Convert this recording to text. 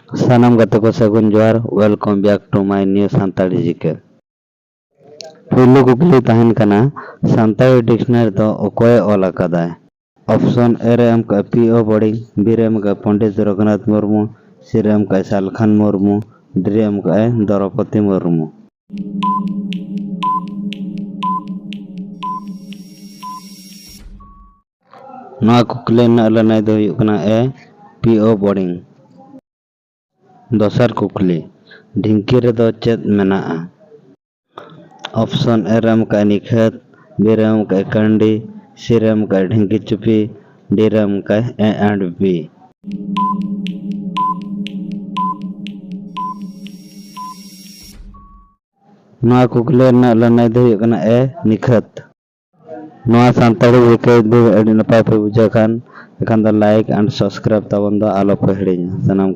सानाम गाते को सगुन जोहार welcome back to my new Santali GK पुलु कुकली तहन कना सानताड़ी डिक्शनरी तो ओकोय ऑल अकादाय ऑप्शन ए रे एम का पीओ बोर्डिंग बी रे एम का पंडित रघुनाथ मुर्मू सी रे एम का सालखान मुर्मू डी रे एम का द्रौपदी मुर्मू नवा कुकली ना लनाय दो हुयुग कना ए पीओ बोर्डिंग दोसर कुकली ढिंकी रे दो चेद मेनाआ ऑप्शन ए रे एम का निखत बी रे एम का कंडी सी रे एम का ढिंकी चुपी डी रे एम का ए एंड बी नवा कुकली ना लनाय दो हुयुग कना ए निखत नवा सानताड़ी जीके भी अड़ी नपाय पे बुझा खान एखान द लाइक एंड सब्सक्राइब तबन द आलो पे हिड़िña सनाम को